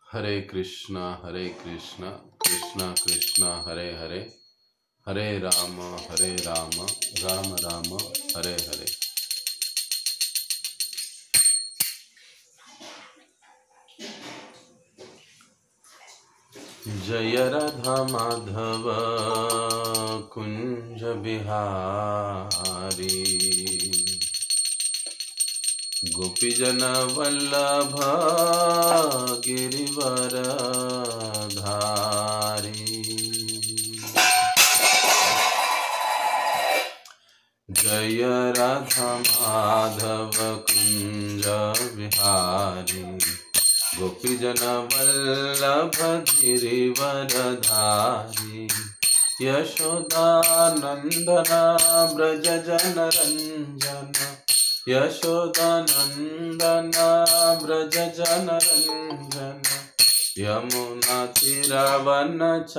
हरे कृष्णा कृष्णा कृष्णा हरे हरे, हरे राम राम राम हरे हरे। जय राधा माधव कुंज बिहारी, गोपीजन वल्लभ गिरिवर धारी। जय राधा माधव कुंज बिहारी, गोपीजन वल्लभ गिरिवर धारी। यशोदानंदन ब्रज जन रंजन, यशोदानंदन ब्रज जन रंजन। यमुना तीरवनचारी,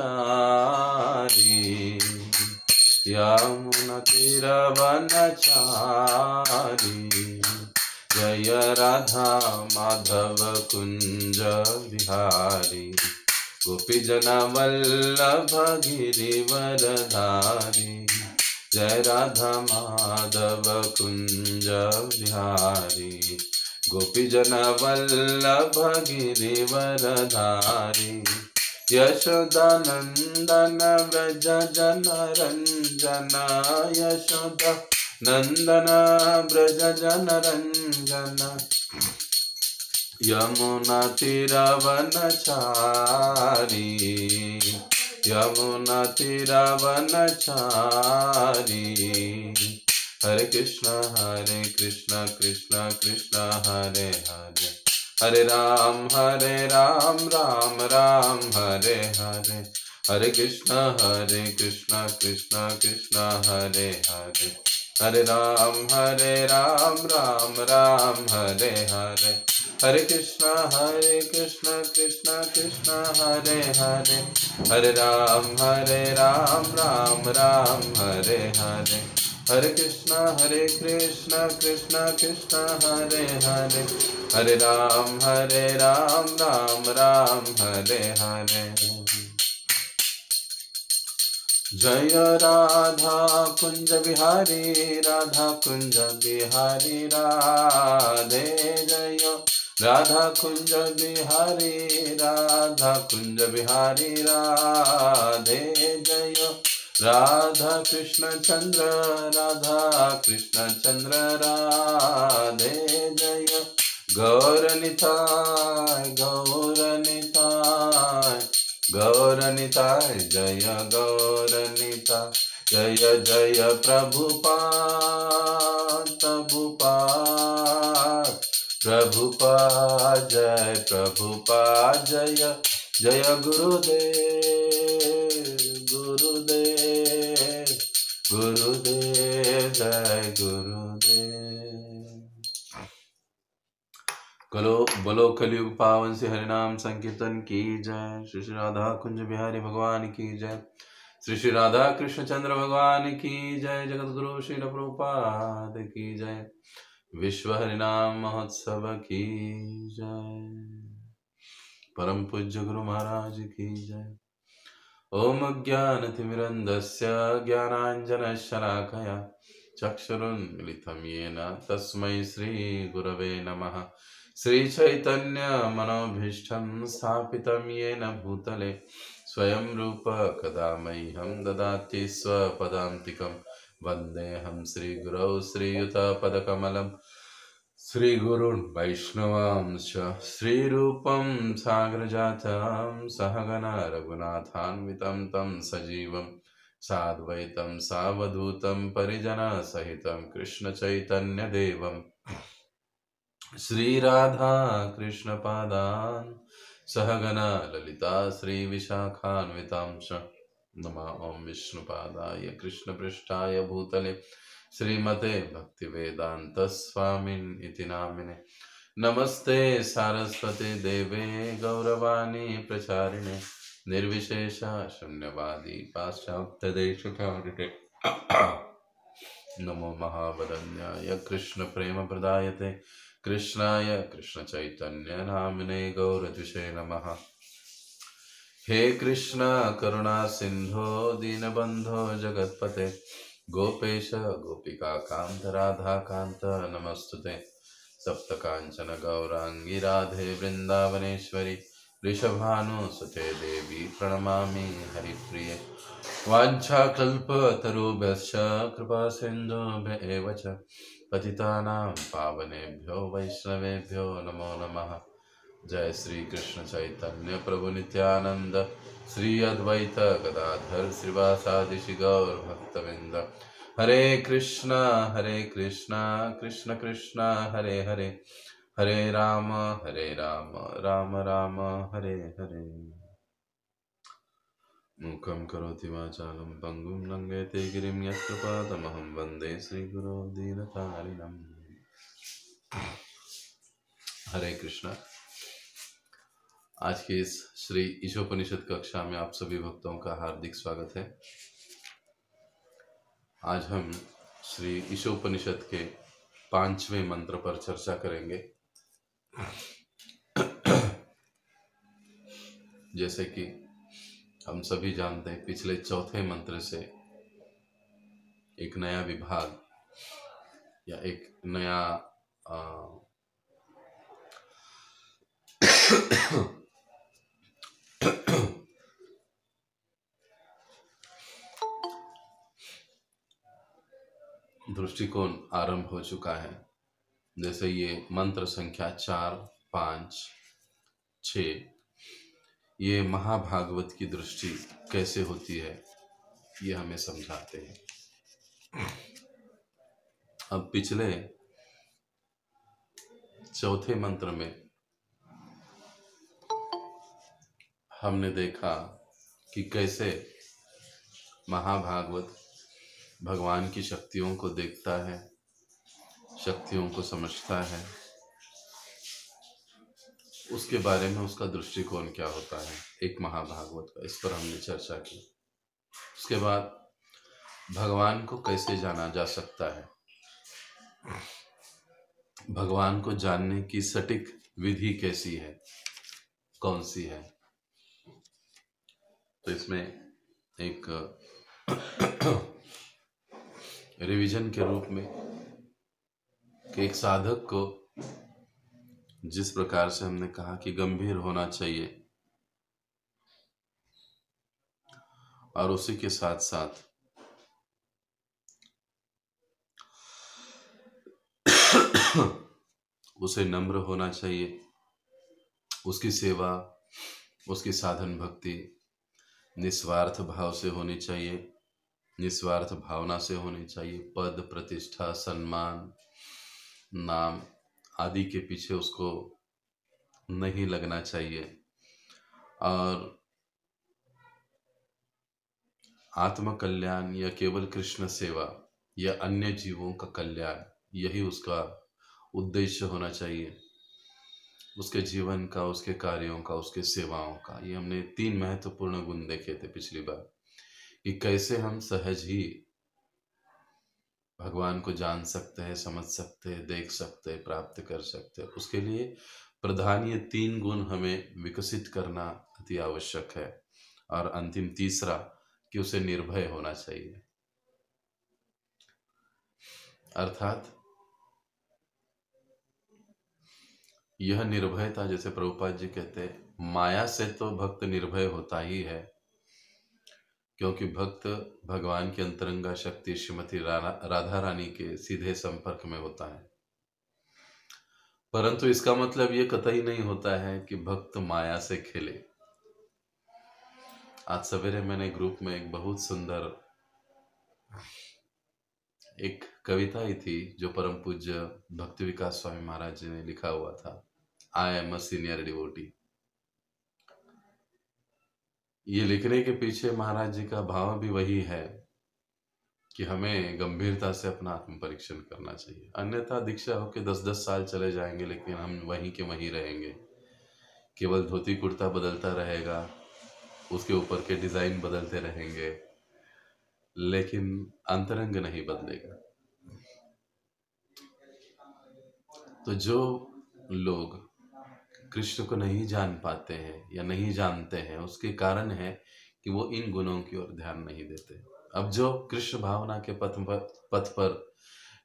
यमुना तीरवनचारी। जय राधा माधव कुंज बिहारी, गोपीजन वल्लभ गिरिवर धारी। जय राधा माधव कुंज बिहारी, गोपीजन वल्लभ गिरिवर धारी। यशोदानंदन व्रज जन रंजन, यशोदा नंदन ब्रज जन रंजन। यमुना तीरवनचारी, यमुना तीरवनचारी। हरे कृष्णा कृष्ण कृष्ण हरे हरे, हरे राम राम राम हरे हरे। हरे कृष्ण कृष्ण कृष्ण हरे हरे, हरे राम राम राम हरे हरे। हरे कृष्ण कृष्ण कृष्ण हरे हरे, हरे राम राम राम हरे हरे। हरे कृष्ण कृष्ण कृष्ण हरे हरे, हरे राम राम राम हरे हरे। जय राधा कुंज बिहारी, राधा कुंज बिहारी राधे। जय राधा कुंज बिहारी, राधा कुंज बिहारी राधे। जय राधा कृष्ण चंद्र, राधा कृष्ण चंद्र राधे। जय गौरनिताय गौरनिताय गौरनिताय, जय गौरनिताय। जय जय प्रभुपाद प्रभुपाद प्रभुपाद, जय प्रभुपाद। जय जय गुरुदेव गुरुदेव गुरुदेव, जय गुरुदेव। बोलो कलयुग पावन से हरिनाम संकीर्तन की जय। श्री श्री राधा कुंज बिहारी भगवान की जय। श्री श्री राधा कृष्ण चंद्र भगवान की जय। जगत गुरु श्री प्रभुपाद की जय। विश्व हरिनाम महोत्सव की जय। परम पूज्य गुरु महाराज की जय। ओम ज्ञानतिमिरन्धस्य ज्ञानाञ्जनशलाकया चक्षुरुन्मिलितं येन तस्मै श्री गुरवे नमः। श्रीचैतन्य मनोभीष्टं स्थापितं येन भूतले स्वयं रूप कदा मह्यं ददाति स्वपदान्तिकं। वन्देऽहं श्रीगुरौ श्रीयुतपदकमलं, श्रीगुरुन् वैष्णवांश्च। श्रीरूपं साग्रजातं सहगना रघुनाथान्वितं तं सजीवं साद्वैतं सावधूतं परिजनसहितं कृष्णचैतन्यदेवं श्रीराधा कृष्णपादान् सहगना ललिता श्रीविशाखान्वितांश्च। नमः ओं विष्णुपादाय कृष्णपृष्ठाय भूतले श्रीमते भक्तिवेदांत स्वामिन् इति नामिने। नमस्ते सारस्वते देवे गौरवाणी प्रचारिणे, निर्विशेष शून्यवादी पाश्चात्यदेशकारिणे। नमो महावदन्याय कृष्ण प्रेम प्रदायते, कृष्णाय कृष्ण चैतन्य नामिने गौरद्विषे नमः। हे कृष्ण करुणा सिंधो दीनबंधो जगत्पते गोपेश गोपिका कांत राधा कांत नमस्तुते। सप्त कांचन गौरांगी राधे वृंदावनेश्वरी वृषभानुसुते देवी प्रणमामि हरिप्रिये। वाञ्छाकल्पतरुभ्यश्च कृपा सिन्धुभ्य एव च पतितानां पावनेभ्यो वैष्णवेभ्यो नमो नमः। जय श्री कृष्ण चैतन्य प्रभु नित्यानंद श्री अद्वैत गदाधर श्रीवासादि गौर भक्तविंद। हरे कृष्णा कृष्ण कृष्णा हरे हरे, हरे राम राम राम हरे हरे। मूकं करोति वाचालं पङ्गुं लङ्घयते गिरिं यत्कृपातमहं वन्दे श्रीगुरो दीनतारिणम्। हरे कृष्णा। आज के इस श्री ईशोपनिषद कक्षा में आप सभी भक्तों का हार्दिक स्वागत है। आज हम श्री ईशोपनिषद के 5वें मंत्र पर चर्चा करेंगे। जैसे कि हम सभी जानते हैं, पिछले चौथे मंत्र से एक नया विभाग या एक नया दृष्टिकोण आरंभ हो चुका है। जैसे ये मंत्र संख्या 4, 5, 6 ये महाभागवत की दृष्टि कैसे होती है ये हमें समझाते हैं। अब पिछले चौथे मंत्र में हमने देखा कि कैसे महाभागवत भगवान की शक्तियों को देखता है, शक्तियों को समझता है, उसके बारे में उसका दृष्टिकोण क्या होता है एक महाभागवत का, इस पर हमने चर्चा की। उसके बाद भगवान को कैसे जाना जा सकता है, भगवान को जानने की सटीक विधि कैसी है, कौन सी है। तो इसमें एक रिवीजन के रूप में कि एक साधक को जिस प्रकार से हमने कहा कि गंभीर होना चाहिए और उसी के साथ साथ उसे नम्र होना चाहिए, उसकी सेवा, उसकी साधन भक्ति निस्वार्थ भाव से होनी चाहिए, निस्वार्थ भावना से होनी चाहिए। पद, प्रतिष्ठा, सम्मान, नाम आदि के पीछे उसको नहीं लगना चाहिए और आत्म कल्याण या केवल कृष्ण सेवा या अन्य जीवों का कल्याण, यही उसका उद्देश्य होना चाहिए। उसके जीवन का, उसके कार्यों का, उसके सेवाओं का। ये हमने 3 महत्वपूर्ण गुण देखे थे पिछली बार कि कैसे हम सहज ही भगवान को जान सकते हैं, समझ सकते हैं, देख सकते हैं, प्राप्त कर सकते हैं। उसके लिए प्रधान ये 3 गुण हमें विकसित करना अति आवश्यक है। और अंतिम तीसरा कि उसे निर्भय होना चाहिए, अर्थात यह निर्भयता, जैसे प्रभुपाद जी कहते हैं, माया से तो भक्त निर्भय होता ही है, क्योंकि भक्त भगवान की अंतरंगा शक्ति श्रीमती राधा रानी के सीधे संपर्क में होता है। परंतु इसका मतलब ये कतई नहीं होता है कि भक्त माया से खेले। आज सवेरे मैंने ग्रुप में एक बहुत सुंदर एक कविता ही थी जो परम पूज्य भक्ति विकास स्वामी महाराज जी ने लिखा हुआ था, I am a senior devotee. ये लिखने के पीछे महाराज जी का भाव भी वही है कि हमें गंभीरता से अपना आत्म परीक्षण करना चाहिए। अन्यथा दीक्षा होके 10-10 साल चले जाएंगे, लेकिन हम वहीं के वहीं रहेंगे। केवल धोती कुर्ता बदलता रहेगा, उसके ऊपर के डिजाइन बदलते रहेंगे, लेकिन अंतरंग नहीं बदलेगा। तो जो लोग कृष्ण को नहीं जान पाते हैं या नहीं जानते हैं, उसके कारण है कि वो इन गुणों की ओर ध्यान नहीं देते। अब जो कृष्ण भावना के पथ पर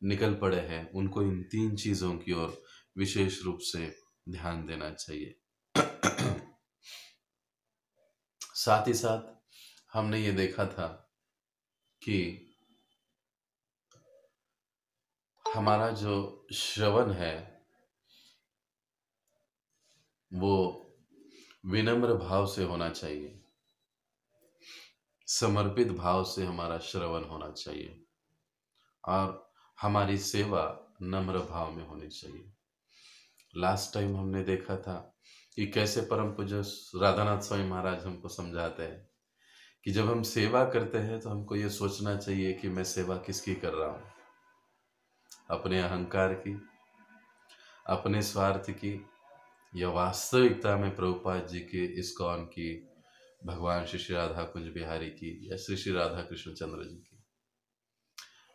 निकल पड़े हैं, उनको इन 3 चीजों की ओर विशेष रूप से ध्यान देना चाहिए। साथ ही साथ हमने ये देखा था कि हमारा जो श्रवण है वो विनम्र भाव से होना चाहिए, समर्पित भाव से हमारा श्रवण होना चाहिए और हमारी सेवा नम्र भाव में होनी चाहिए। लास्ट टाइम हमने देखा था कि कैसे परम पूज्य राधानाथ स्वामी महाराज हमको समझाते हैं कि जब हम सेवा करते हैं तो हमको ये सोचना चाहिए कि मैं सेवा किसकी कर रहा हूँ, अपने अहंकार की, अपने स्वार्थ की, या वास्तविकता में प्रभुपाद जी की, इस्कॉन की, भगवान श्री श्री राधा कुंज बिहारी की, या श्री श्री राधा कृष्ण चंद्र जी की।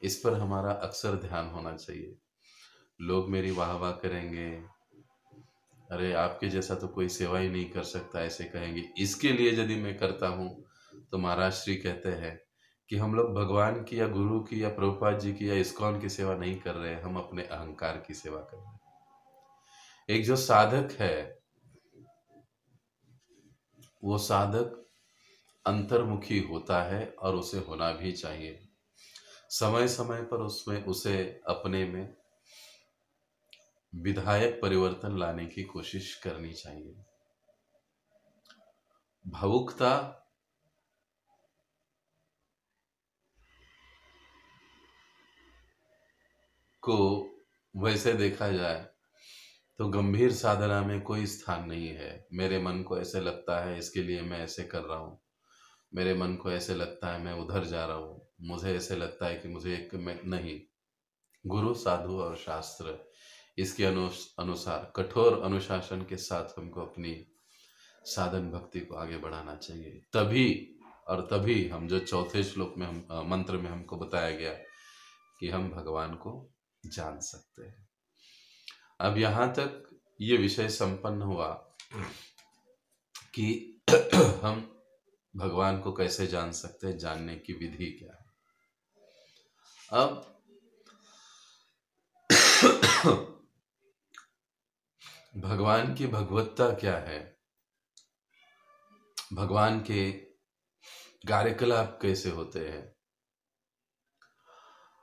इस पर हमारा अक्सर ध्यान होना चाहिए। लोग मेरी वाह वाह करेंगे, अरे आपके जैसा तो कोई सेवा ही नहीं कर सकता, ऐसे कहेंगे। इसके लिए यदि मैं करता हूँ तो महाराज श्री कहते हैं कि हम लोग भगवान की या गुरु की या प्रभुपाद जी की या इस्कॉन की सेवा नहीं कर रहे हैं, हम अपने अहंकार की सेवा कर रहे हैं। एक जो साधक है वो साधक अंतर्मुखी होता है और उसे होना भी चाहिए। समय समय पर उसमें उसे अपने में विधायक परिवर्तन लाने की कोशिश करनी चाहिए। भावुकता को वैसे देखा जाए तो गंभीर साधना में कोई स्थान नहीं है। मेरे मन को ऐसे लगता है इसके लिए मैं ऐसे कर रहा हूँ, मेरे मन को ऐसे लगता है मैं उधर जा रहा हूँ, मुझे ऐसे लगता है कि मुझे एक नहीं। गुरु, साधु और शास्त्र इसके अनुसार कठोर अनुशासन के साथ हमको अपनी साधन भक्ति को आगे बढ़ाना चाहिए। तभी और तभी हम जो चौथे श्लोक में हम मंत्र में हमको बताया गया कि हम भगवान को जान सकते हैं। अब यहाँ तक ये विषय संपन्न हुआ कि हम भगवान को कैसे जान सकते हैं, जानने की विधि क्या है। अब भगवान की भगवत्ता क्या है, भगवान के कार्यकलाप कैसे होते हैं,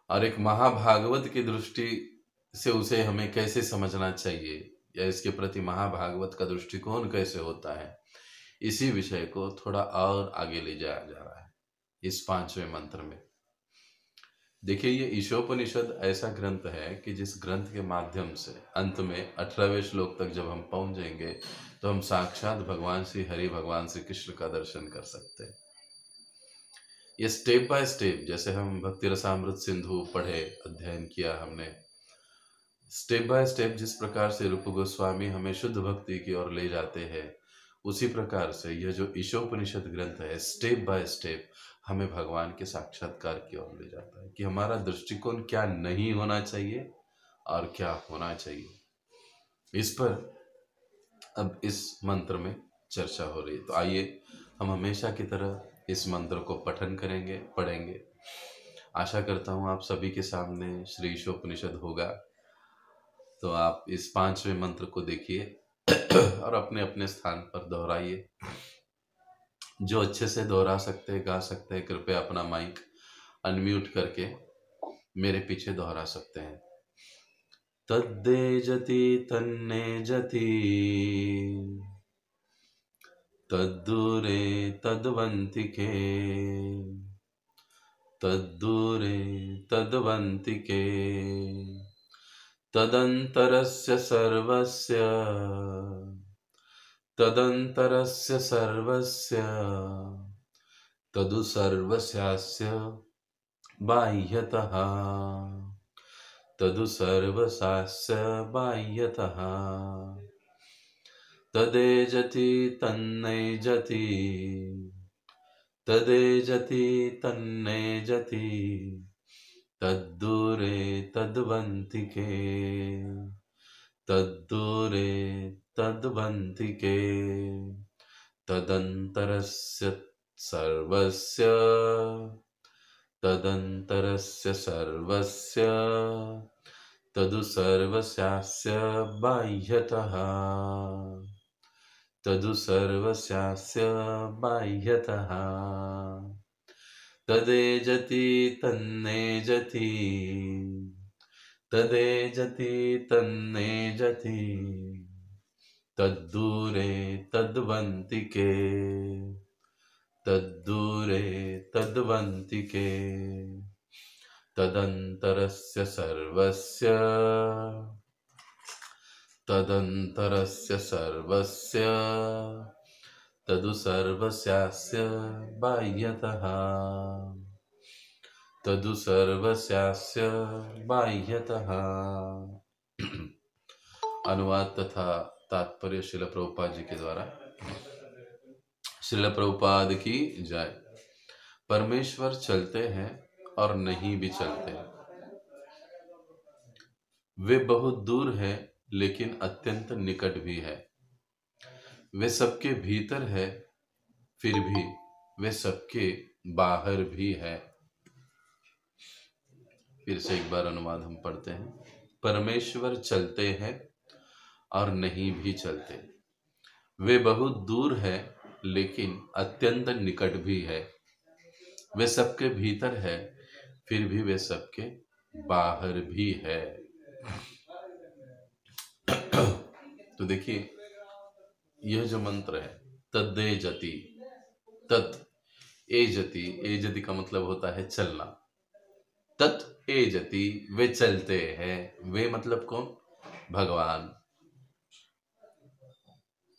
और एक महाभागवत की दृष्टि से उसे हमें कैसे समझना चाहिए, या इसके प्रति महाभागवत का दृष्टिकोण कैसे होता है, इसी विषय को थोड़ा और आगे ले जाया जा रहा है इस 5वें मंत्र में। देखिए, ये ईशोपनिषद ऐसा ग्रंथ है कि जिस ग्रंथ के माध्यम से अंत में 18वें श्लोक तक जब हम पहुंच जाएंगे तो हम साक्षात भगवान श्री हरि, भगवान श्री कृष्ण का दर्शन कर सकते हैं। ये स्टेप बाय स्टेप, जैसे हम भक्ति रसामृत सिंधु पढ़े, अध्ययन किया हमने, स्टेप बाय स्टेप जिस प्रकार से रूप गोस्वामी हमें शुद्ध भक्ति की ओर ले जाते हैं, उसी प्रकार से यह जो ईशोपनिषद ग्रंथ है स्टेप बाय स्टेप हमें भगवान के साक्षात्कार की ओर ले जाता है कि हमारा दृष्टिकोण क्या नहीं होना चाहिए और क्या होना चाहिए। इस पर अब इस मंत्र में चर्चा हो रही है। तो आइए हम हमेशा की तरह इस मंत्र को पठन करेंगे, पढ़ेंगे। आशा करता हूँ आप सभी के सामने श्री ईशोपनिषद होगा, तो आप इस 5वें मंत्र को देखिए और अपने अपने स्थान पर दोहराइए। जो अच्छे से दोहरा सकते हैं, गा सकते हैं, कृपया अपना माइक अनम्यूट करके मेरे पीछे दोहरा सकते हैं। तद्दे जति तन्ने जति, तद्दूरे तद्वन्तिके, तद्दूरे तद्वन्तिके, तदन्तरस्य सर्वस्य, तदन्तरस्य सर्वस्य, तदु सर्वस्यास्य बाह्यतः, तदु सर्वस्यास्य बाह्यतः, तदेजति तन्नेजति, तदेजति तन्नेजति, तद्दूरे तद्वन्तिके, तद्दूरे तद्वन्तिके तदन्तरस्य सर्वस्य तदन्तरस्य सर्वस्य तदु सर्वस्यास्य बाह्यतः तदु सर्वस्यास्य बाह्यतः तदेजति तन्नेजति तदेजति तन्नेजति तद्दूरे तद्वन्तिके तद्दूरे तद्वन्तिके तदन्तरस्य सर्वस्य तदन्तरस्य सर्वस्य तदु सर्वस्यास्य बाह्यतः तदु सर्वस्यास्य बाह्यतः। अनुवाद तथा तात्पर्य श्रील प्रभुपाद जी के द्वारा। श्रील प्रभुपाद की जय। परमेश्वर चलते हैं और नहीं भी चलते, वे बहुत दूर है लेकिन अत्यंत निकट भी है। वे सबके भीतर है, फिर भी वे सबके बाहर भी है। फिर से एक बार अनुवाद हम पढ़ते हैं। परमेश्वर चलते हैं और नहीं भी चलते, वे बहुत दूर है लेकिन अत्यंत निकट भी है। वे सबके भीतर है, फिर भी वे सबके बाहर भी है। तो देखिए, यह जो मंत्र है तद्देजति, तत् एजति, एजति का मतलब होता है चलना। तत् एजति, वे चलते हैं। वे मतलब कौन? भगवान।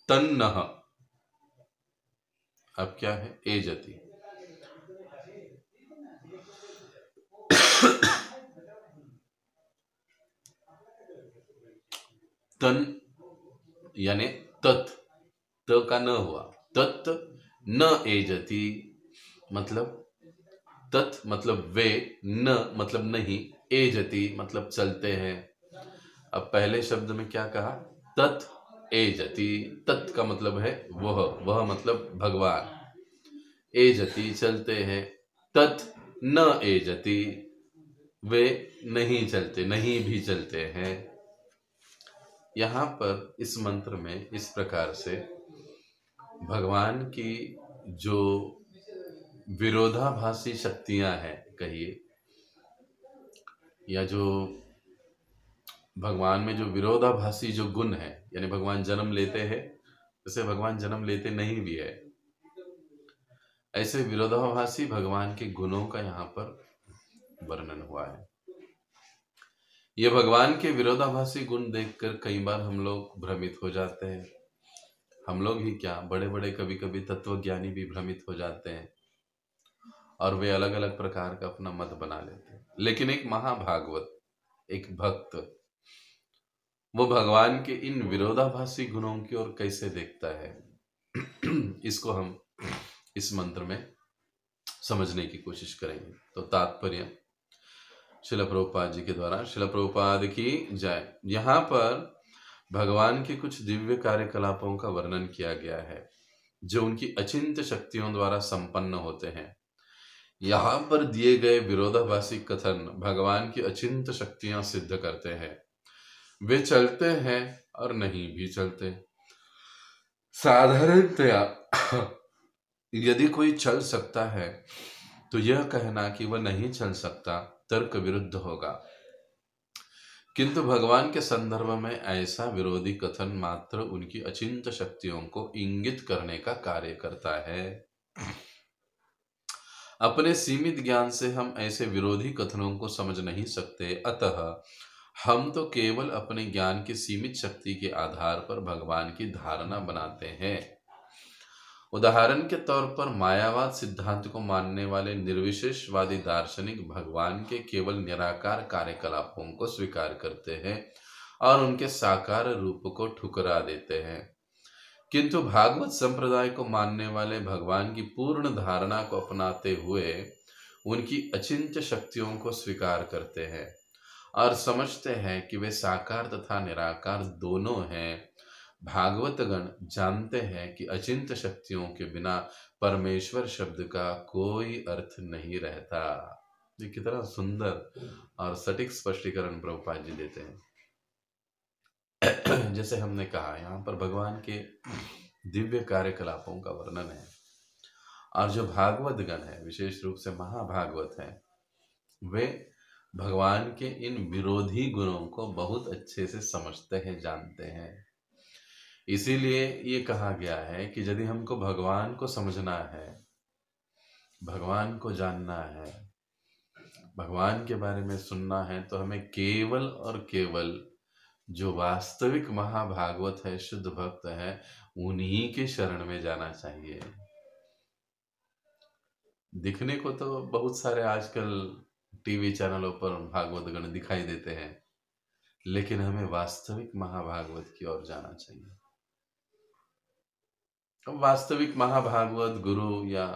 तन्नः, अब क्या है? एजति। तन यानी तत्, त का न हुआ, तत् न एजति मतलब तत् मतलब वे, न मतलब नहीं, एजति मतलब चलते हैं। अब पहले शब्द में क्या कहा? तत् एजति। तत् का मतलब है वह मतलब भगवान। एजति चलते हैं, तत् न एजति वे नहीं चलते, नहीं भी चलते हैं। यहाँ पर इस मंत्र में इस प्रकार से भगवान की जो विरोधाभासी शक्तियां हैं कहिए, या जो भगवान में जो विरोधाभासी जो गुण है, यानी भगवान जन्म लेते हैं, जैसे भगवान जन्म लेते नहीं भी है, ऐसे विरोधाभासी भगवान के गुणों का यहाँ पर वर्णन हुआ है। ये भगवान के विरोधाभासी गुण देखकर कई बार हम लोग भ्रमित हो जाते हैं। हम लोग ही क्या, बड़े बड़े कभी कभी तत्वज्ञानी भी भ्रमित हो जाते हैं और वे अलग अलग प्रकार का अपना मत बना लेते हैं। लेकिन एक महाभागवत, एक भक्त, वो भगवान के इन विरोधाभासी गुणों की ओर कैसे देखता है, इसको हम इस मंत्र में समझने की कोशिश करेंगे। तो तात्पर्य श्रील प्रभुपाद जी के द्वारा। श्रील प्रभुपाद की जय। यहाँ पर भगवान के कुछ दिव्य कार्यकलापों का वर्णन किया गया है जो उनकी अचिंत्य शक्तियों द्वारा संपन्न होते हैं। यहाँ पर दिए गए विरोधाभासी कथन भगवान की अचिंत्य शक्तियां सिद्ध करते हैं। वे चलते हैं और नहीं भी चलते। साधारणतया यदि कोई चल सकता है तो यह कहना कि वह नहीं चल सकता तर्क विरुद्ध होगा, किंतु भगवान के संदर्भ में ऐसा विरोधी कथन मात्र उनकी अचिंत्य शक्तियों को इंगित करने का कार्य करता है। अपने सीमित ज्ञान से हम ऐसे विरोधी कथनों को समझ नहीं सकते, अतः हम तो केवल अपने ज्ञान की सीमित शक्ति के आधार पर भगवान की धारणा बनाते हैं। उदाहरण के तौर पर मायावाद सिद्धांत को मानने वाले निर्विशेषवादी दार्शनिक भगवान के केवल निराकार कार्यकलापों को स्वीकार करते हैं और उनके साकार रूप को ठुकरा देते हैं, किंतु भागवत संप्रदाय को मानने वाले भगवान की पूर्ण धारणा को अपनाते हुए उनकी अचिंत्य शक्तियों को स्वीकार करते हैं और समझते हैं कि वे साकार तथा निराकार दोनों हैं। भागवतगण जानते हैं कि अचिंत्य शक्तियों के बिना परमेश्वर शब्द का कोई अर्थ नहीं रहता। ये कितना सुंदर और सटीक स्पष्टीकरण प्रभुपाद जी देते हैं। जैसे हमने कहा, यहाँ पर भगवान के दिव्य कार्यकलापों का वर्णन है, और जो भागवत गण है, विशेष रूप से महाभागवत है, वे भगवान के इन विरोधी गुणों को बहुत अच्छे से समझते हैं, जानते हैं। इसीलिए ये कहा गया है कि यदि हमको भगवान को समझना है, भगवान को जानना है, भगवान के बारे में सुनना है, तो हमें केवल और केवल जो वास्तविक महाभागवत है, शुद्ध भक्त है, उन्हीं के शरण में जाना चाहिए। दिखने को तो बहुत सारे आजकल टीवी चैनलों पर भागवत गण दिखाई देते हैं, लेकिन हमें वास्तविक महाभागवत की ओर जाना चाहिए। अब वास्तविक महाभागवत गुरु या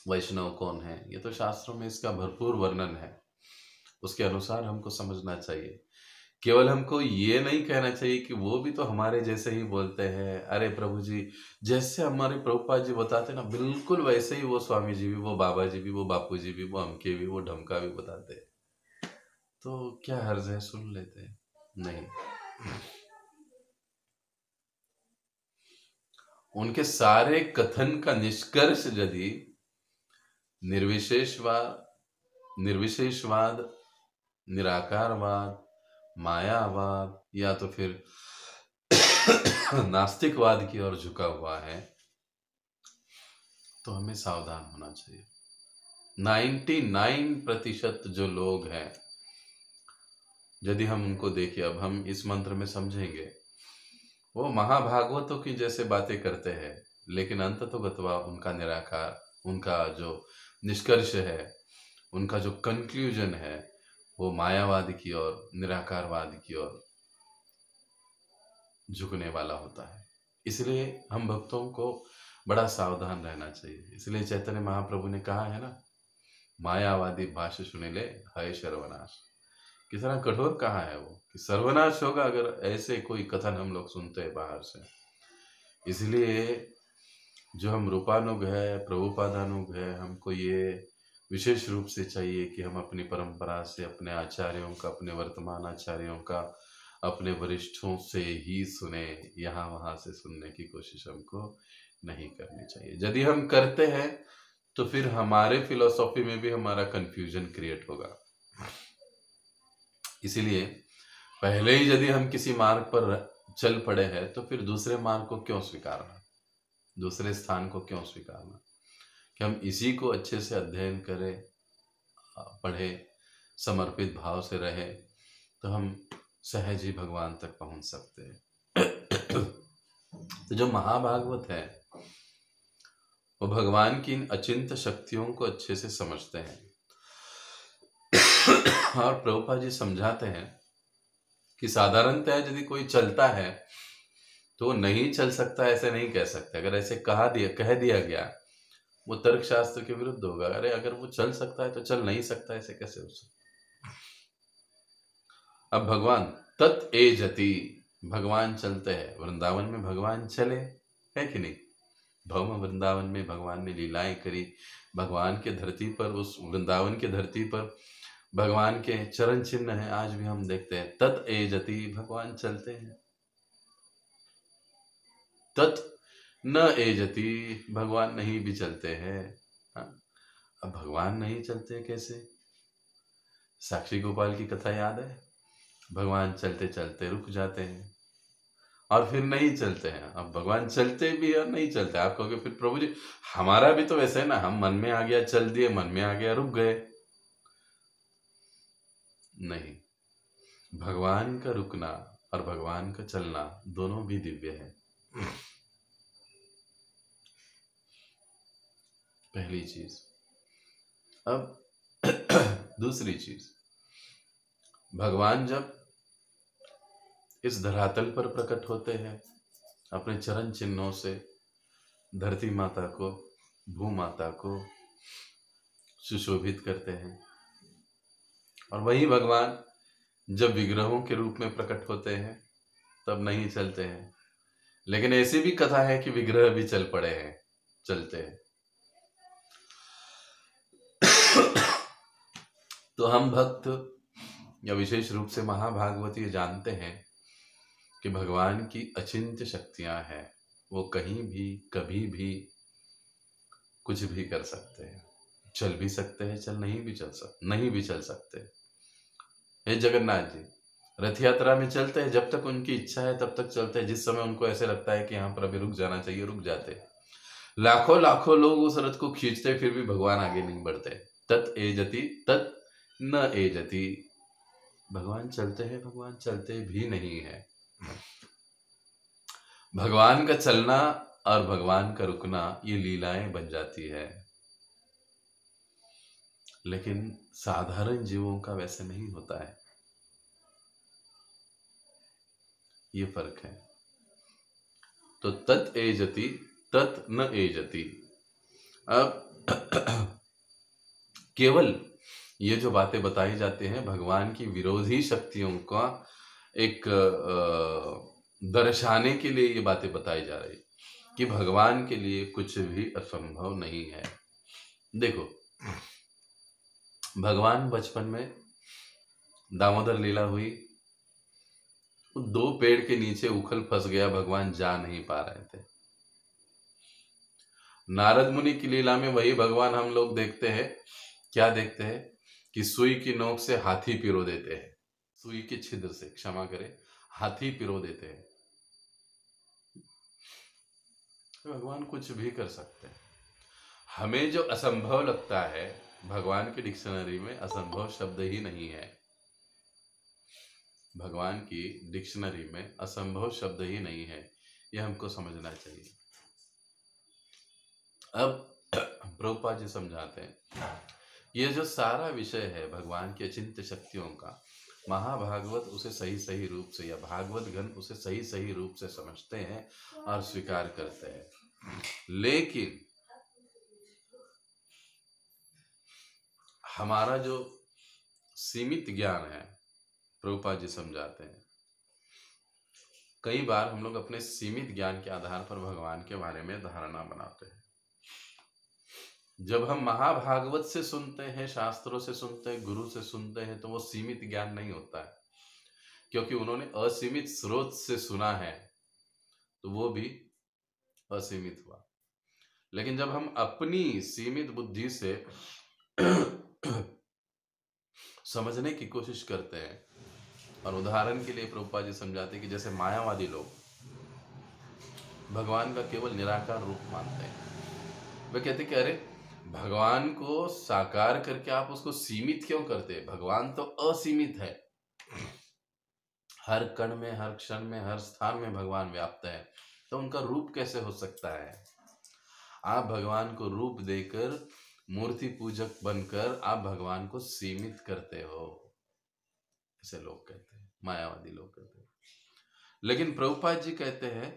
वैष्णव कौन है, ये तो शास्त्रों में इसका भरपूर वर्णन है, उसके अनुसार हमको समझना चाहिए। केवल हमको ये नहीं कहना चाहिए कि वो भी तो हमारे जैसे ही बोलते हैं। अरे प्रभु जी, जैसे हमारे प्रभुपाद जी बताते ना, बिल्कुल वैसे ही वो स्वामी जी भी, वो बाबा जी भी, वो बापू जी भी, वो अमके भी, वो ढमका भी बताते हैं, तो क्या हर्ज है, सुन लेते हैं। नहीं, उनके सारे कथन का निष्कर्ष यदि निर्विशेषवाद, निराकारवाद, मायावाद या तो फिर नास्तिकवाद की ओर झुका हुआ है, तो हमें सावधान होना चाहिए। 99% जो लोग हैं, यदि हम उनको देखें, अब हम इस मंत्र में समझेंगे, वो महाभागवतों की जैसे बातें करते हैं, लेकिन अंततोगत्वा उनका निराकार, उनका जो निष्कर्ष है, उनका जो कंक्लूजन है, वो मायावाद की ओर, निराकारवाद की ओर झुकने वाला होता है। इसलिए हम भक्तों को बड़ा सावधान रहना चाहिए। इसलिए चैतन्य महाप्रभु ने कहा है ना, मायावादी भाष्य सुने ले है सर्वनाश। कितना कठोर कहा है वो, कि सर्वनाश होगा अगर ऐसे कोई कथन हम लोग सुनते हैं बाहर से। इसलिए जो हम रूपानुग है, प्रभुपादानुग है, हमको ये विशेष रूप से चाहिए कि हम अपनी परंपरा से, अपने आचार्यों का, अपने वर्तमान आचार्यों का, अपने वरिष्ठों से ही सुने। यहाँ वहाँ से सुनने की कोशिश हमको नहीं करनी चाहिए। यदि हम करते हैं तो फिर हमारे फिलॉसफी में भी हमारा कंफ्यूजन क्रिएट होगा। इसीलिए पहले ही यदि हम किसी मार्ग पर चल पड़े हैं, तो फिर दूसरे मार्ग को क्यों स्वीकारना, दूसरे स्थान को क्यों स्वीकारना, कि हम इसी को अच्छे से अध्ययन करें, पढ़े, समर्पित भाव से रहे, तो हम सहज ही भगवान तक पहुंच सकते हैं। तो जो महाभागवत है, वो भगवान की इन अचिंत्य शक्तियों को अच्छे से समझते हैं। और प्रभुपाद जी समझाते हैं कि साधारणतः यदि कोई चलता है तो वो नहीं चल सकता, ऐसे नहीं कह सकते। अगर ऐसे कह दिया गया, वो तर्क शास्त्र के विरुद्ध होगा। अरे अगर वो चल सकता है तो चल नहीं सकता, ऐसे कैसे हो सकता। अब भगवान तत् एजति, भगवान चलते हैं। वृंदावन में भगवान चले, है कि नहीं? भव्य वृंदावन में भगवान ने लीलाएं करी। भगवान के धरती पर, उस वृंदावन के धरती पर भगवान के चरण चिन्ह हैं, आज भी हम देखते हैं। तत् एजति, भगवान चलते हैं। तत् न एजति, भगवान नहीं भी चलते हैं। अब भगवान नहीं चलते कैसे? साक्षी गोपाल की कथा याद है? भगवान चलते चलते रुक जाते हैं और फिर नहीं चलते हैं। अब भगवान चलते भी और नहीं चलते। आप कहोगे फिर प्रभु जी हमारा भी तो वैसे है ना, हम मन में आ गया चल दिए, मन में आ गया रुक गए। नहीं, भगवान का रुकना और भगवान का चलना दोनों भी दिव्य है। पहली चीज। अब दूसरी चीज, भगवान जब इस धरातल पर प्रकट होते हैं, अपने चरण चिन्हों से धरती माता को, भू माता को सुशोभित करते हैं, और वही भगवान जब विग्रहों के रूप में प्रकट होते हैं तब नहीं चलते हैं, लेकिन ऐसी भी कथा है कि विग्रह भी चल पड़े हैं, चलते हैं। तो हम भक्त या विशेष रूप से महाभागवती जानते हैं कि भगवान की अचिंत्य शक्तियां हैं, वो कहीं भी कभी भी कुछ भी कर सकते हैं, चल भी सकते हैं, नहीं भी चल सकते। हे जगन्नाथ जी रथ यात्रा में चलते हैं, जब तक उनकी इच्छा है तब तक चलते हैं, जिस समय उनको ऐसे लगता है कि यहाँ पर अभी रुक जाना चाहिए रुक जाते हैं। लाखों लाखों लोग उस रथ को खींचते फिर भी भगवान आगे नहीं बढ़ते। तत् एजति तत् न एजति, भगवान चलते हैं, भगवान चलते भी नहीं है। भगवान का चलना और भगवान का रुकना ये लीलाएं बन जाती है, लेकिन साधारण जीवों का वैसे नहीं होता है, ये फर्क है। तो तत् एजति तत् न एजति। अब केवल ये जो बातें बताई जाती हैं भगवान की विरोधी शक्तियों का एक दर्शाने के लिए ये बातें बताई जा रही कि भगवान के लिए कुछ भी असंभव नहीं है। देखो भगवान बचपन में दामोदर लीला हुई, दो पेड़ के नीचे उखल फंस गया, भगवान जा नहीं पा रहे थे। नारद मुनि की लीला में वही भगवान हम लोग देखते हैं, क्या देखते हैं कि सुई की नोक से हाथी पिरो देते हैं, सुई के छिद्र से, क्षमा करें, हाथी पिरो देते हैं। भगवान कुछ भी कर सकते हैं। हमें जो असंभव लगता है भगवान की डिक्शनरी में असंभव शब्द ही नहीं है, भगवान की डिक्शनरी में असंभव शब्द ही नहीं है, यह हमको समझना चाहिए। अब प्रभुपाद जी समझाते हैं ये जो सारा विषय है भगवान की अचिंत्य शक्तियों का, महाभागवत उसे सही सही रूप से या भागवत गण उसे सही सही रूप से समझते हैं और स्वीकार करते हैं, लेकिन हमारा जो सीमित ज्ञान है, प्रभुपाद जी समझाते हैं, कई बार हम लोग अपने सीमित ज्ञान के आधार पर भगवान के बारे में धारणा बनाते हैं। जब हम महाभागवत से सुनते हैं, शास्त्रों से सुनते हैं, गुरु से सुनते हैं, तो वो सीमित ज्ञान नहीं होता है, क्योंकि उन्होंने असीमित स्रोत से सुना है, तो वो भी असीमित हुआ। लेकिन जब हम अपनी सीमित बुद्धि से समझने की कोशिश करते हैं, और उदाहरण के लिए प्रभुपाद जी समझाते हैं कि जैसे मायावादी लोग भगवान का केवल निराकार रूप मानते हैं, वे कहते कि अरे भगवान को साकार करके आप उसको सीमित क्यों करते, भगवान तो असीमित है, हर कण में, हर क्षण में, हर स्थान में भगवान व्याप्त है, तो उनका रूप कैसे हो सकता है। आप भगवान को रूप देकर मूर्ति पूजक बनकर आप भगवान को सीमित करते हो, ऐसे लोग कहते हैं, मायावादी लोग कहते हैं। लेकिन प्रभुपाद जी कहते हैं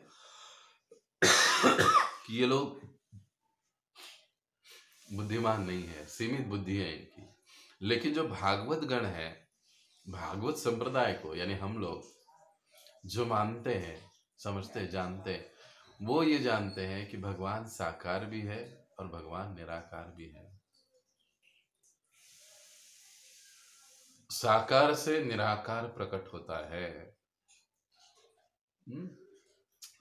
कि ये लोग बुद्धिमान नहीं है, सीमित बुद्धि है इनकी। लेकिन जो भागवत गण है, भागवत संप्रदाय को, यानी हम लोग जो मानते हैं, समझते हैं, जानते हैं, वो ये जानते हैं कि भगवान साकार भी है और भगवान निराकार भी है। साकार से निराकार प्रकट होता है,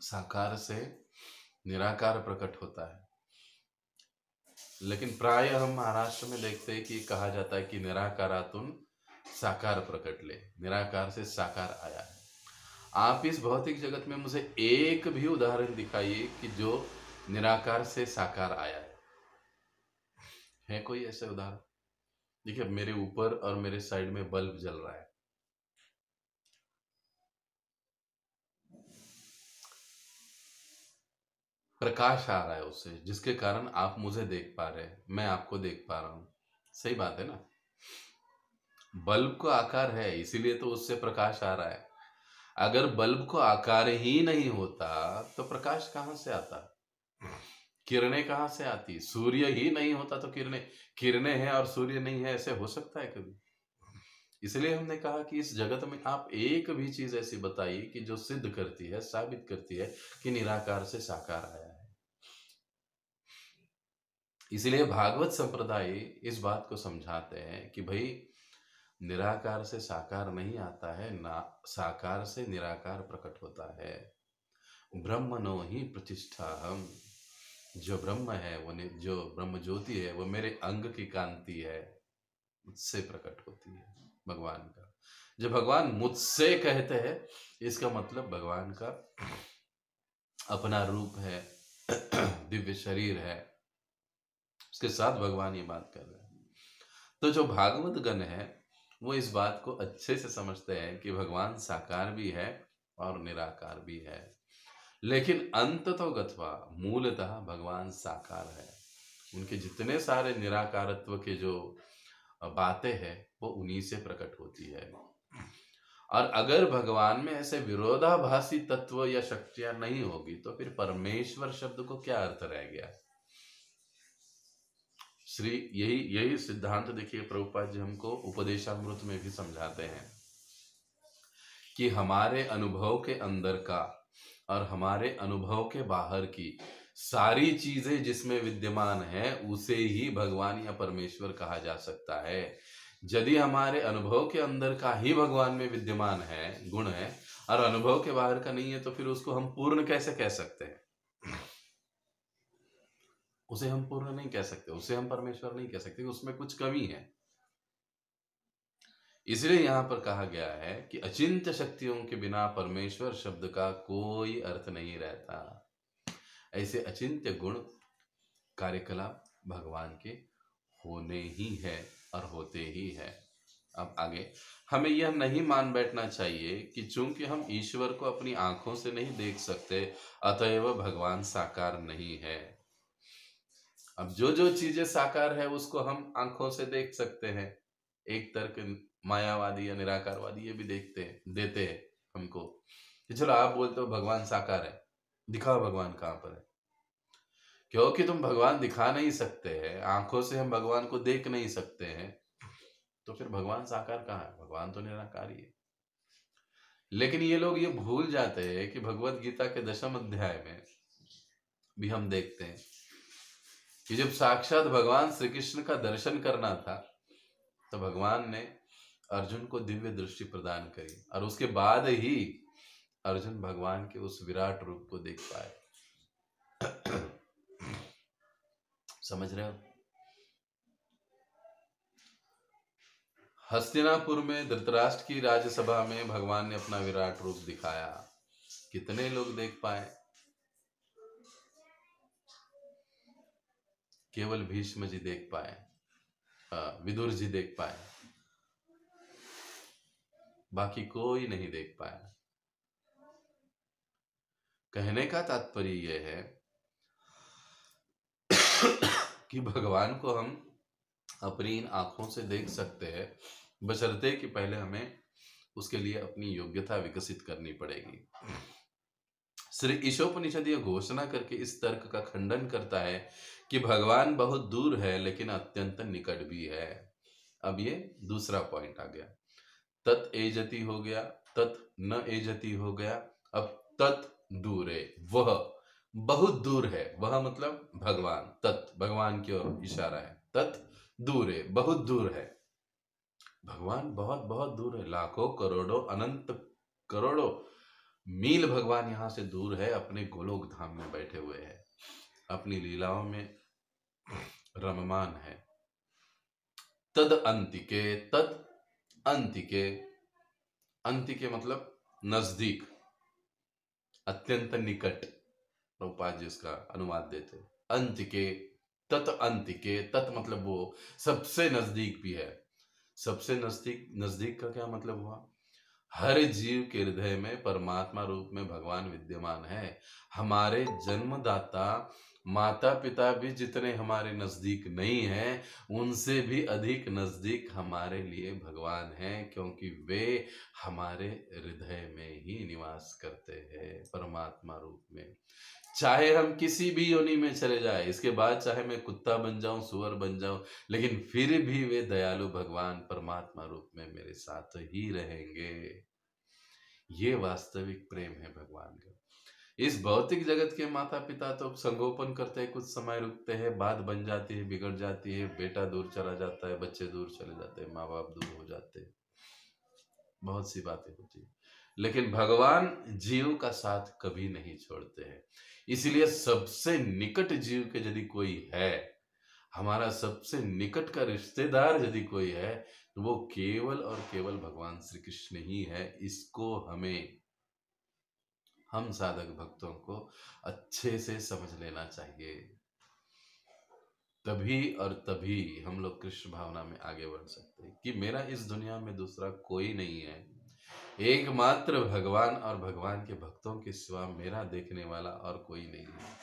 साकार से निराकार प्रकट होता है। लेकिन प्राय हम महाराष्ट्र में देखते हैं कि कहा जाता है कि निराकारातुन साकार प्रकट ले, निराकार से साकार आया है। आप इस भौतिक जगत में मुझे एक भी उदाहरण दिखाइए कि जो निराकार से साकार आया है कोई ऐसे उदाहरण? देखिए मेरे ऊपर और मेरे साइड में बल्ब जल रहा है, प्रकाश आ रहा है उससे, जिसके कारण आप मुझे देख पा रहे हैं, मैं आपको देख पा रहा हूं, सही बात है ना। बल्ब को आकार है इसीलिए तो उससे प्रकाश आ रहा है। अगर बल्ब को आकार ही नहीं होता तो प्रकाश कहां से आता, किरणें कहां से आती, सूर्य ही नहीं होता तो किरणें हैं और सूर्य नहीं है, ऐसे हो सकता है कभी? इसलिए हमने कहा कि इस जगत में आप एक भी चीज ऐसी बताइए कि जो सिद्ध करती है, साबित करती है कि निराकार से साकार आया है। इसलिए भागवत संप्रदाय इस बात को समझाते हैं कि भाई निराकार से साकार नहीं आता है, ना साकार से निराकार प्रकट होता है। ब्रह्मणो ही प्रतिष्ठा हम, जो ब्रह्म है वो जो ब्रह्म ज्योति है वो मेरे अंग की कांति है, मुझसे प्रकट होती है भगवान का। जो भगवान मुझसे कहते हैं इसका मतलब भगवान का अपना रूप है, दिव्य शरीर है, उसके साथ भगवान ये बात कर रहे हैं। तो जो भागवत गण है वो इस बात को अच्छे से समझते हैं कि भगवान साकार भी है और निराकार भी है, लेकिन अंततो गत्वा मूलतः भगवान साकार है। उनके जितने सारे निराकारत्व के जो बातें हैं वो उन्हीं से प्रकट होती है। और अगर भगवान में ऐसे विरोधाभासी तत्व या शक्तियां नहीं होगी तो फिर परमेश्वर शब्द को क्या अर्थ रह गया। श्री यही सिद्धांत देखिए प्रभुपाद जी हमको उपदेशामृत में भी समझाते हैं कि हमारे अनुभव के अंदर का और हमारे अनुभव के बाहर की सारी चीजें जिसमें विद्यमान है उसे ही भगवान या परमेश्वर कहा जा सकता है। यदि हमारे अनुभव के अंदर का ही भगवान में विद्यमान है, गुण है, और अनुभव के बाहर का नहीं है, तो फिर उसको हम पूर्ण कैसे कह सकते हैं। उसे हम पूर्ण नहीं कह सकते, उसे हम परमेश्वर नहीं कह सकते, उसमें कुछ कमी है। इसलिए यहां पर कहा गया है कि अचिंत्य शक्तियों के बिना परमेश्वर शब्द का कोई अर्थ नहीं रहता। ऐसे अचिंत्य गुण कार्यकलाप भगवान के होने ही है और होते ही है। अब आगे हमें यह नहीं मान बैठना चाहिए कि चूंकि हम ईश्वर को अपनी आंखों से नहीं देख सकते अतएव भगवान साकार नहीं है। अब जो जो चीजें साकार है उसको हम आंखों से देख सकते हैं। एक तर्क मायावादी या निराकारवादी ये भी देते हैं हमको कि चलो आप बोलते हो भगवान साकार है, दिखाओ भगवान कहां पर है। क्योंकि तुम भगवान दिखा नहीं सकते हैं, आंखों से हम भगवान को देख नहीं सकते हैं, तो फिर भगवान साकार कहाँ है। भगवान तो निराकार ही है। लेकिन ये लोग ये भूल जाते हैं कि भगवत गीता के 10वें अध्याय में भी हम देखते हैं कि जब साक्षात भगवान श्री कृष्ण का दर्शन करना था तो भगवान ने अर्जुन को दिव्य दृष्टि प्रदान करी और उसके बाद ही अर्जुन भगवान के उस विराट रूप को देख पाए। समझ रहे हो। हस्तिनापुर में धृतराष्ट्र की राज्यसभा में भगवान ने अपना विराट रूप दिखाया, कितने लोग देख पाए। केवल भीष्म जी देख पाए, विदुर जी देख पाए, बाकी कोई नहीं देख पाया। कहने का तात्पर्य यह है कि भगवान को हम अपनी इन आंखों से देख सकते हैं, बशर्ते कि पहले हमें उसके लिए अपनी योग्यता विकसित करनी पड़ेगी। श्री ईशोपनिषद यह घोषणा करके इस तर्क का खंडन करता है कि भगवान बहुत दूर है लेकिन अत्यंत निकट भी है। अब ये दूसरा पॉइंट आ गया। तत् एजति हो गया, तत् न एजति हो गया, अब तत् दूरे, वह बहुत दूर है। वह मतलब भगवान, तत् भगवान की ओर इशारा है, तत् दूरे बहुत दूर है। भगवान बहुत बहुत दूर है, लाखों करोड़ों अनंत करोड़ों मील भगवान यहां से दूर है, अपने गोलोक धाम में बैठे हुए हैं, अपनी लीलाओं में रममान है। तद अंतिके, तद अंतिके, अंतिके मतलब नजदीक, अत्यंत निकट। प्रभुपाद जी उसका अनुवाद देते। अंतिके, तत् अंतिके, तत् मतलब वो सबसे नजदीक भी है। सबसे नजदीक, नजदीक का क्या मतलब हुआ। हर जीव के हृदय में परमात्मा रूप में भगवान विद्यमान है। हमारे जन्मदाता माता पिता भी जितने हमारे नजदीक नहीं हैं, उनसे भी अधिक नजदीक हमारे लिए भगवान हैं, क्योंकि वे हमारे हृदय में ही निवास करते हैं परमात्मा रूप में। चाहे हम किसी भी योनि में चले जाए, इसके बाद चाहे मैं कुत्ता बन जाऊं, सुअर बन जाऊं, लेकिन फिर भी वे दयालु भगवान परमात्मा रूप में मेरे साथ ही रहेंगे। ये वास्तविक प्रेम है भगवान का। इस भौतिक जगत के माता पिता तो संगोपन करते हैं, कुछ समय रुकते हैं, बात बन जाती है, बिगड़ जाती है, बेटा दूर चला जाता है, बच्चे दूर चले जाते हैं, माँ बाप दूर हो जाते हैं, बहुत सी बातें होती है। लेकिन भगवान जीव का साथ कभी नहीं छोड़ते हैं। इसलिए सबसे निकट जीव के यदि कोई है, हमारा सबसे निकट का रिश्तेदार यदि कोई है, तो वो केवल और केवल भगवान श्री कृष्ण ही है। इसको हम साधक भक्तों को अच्छे से समझ लेना चाहिए। तभी और तभी हम लोग कृष्ण भावना में आगे बढ़ सकते हैं कि मेरा इस दुनिया में दूसरा कोई नहीं है, एकमात्र भगवान और भगवान के भक्तों के सिवा मेरा देखने वाला और कोई नहीं है।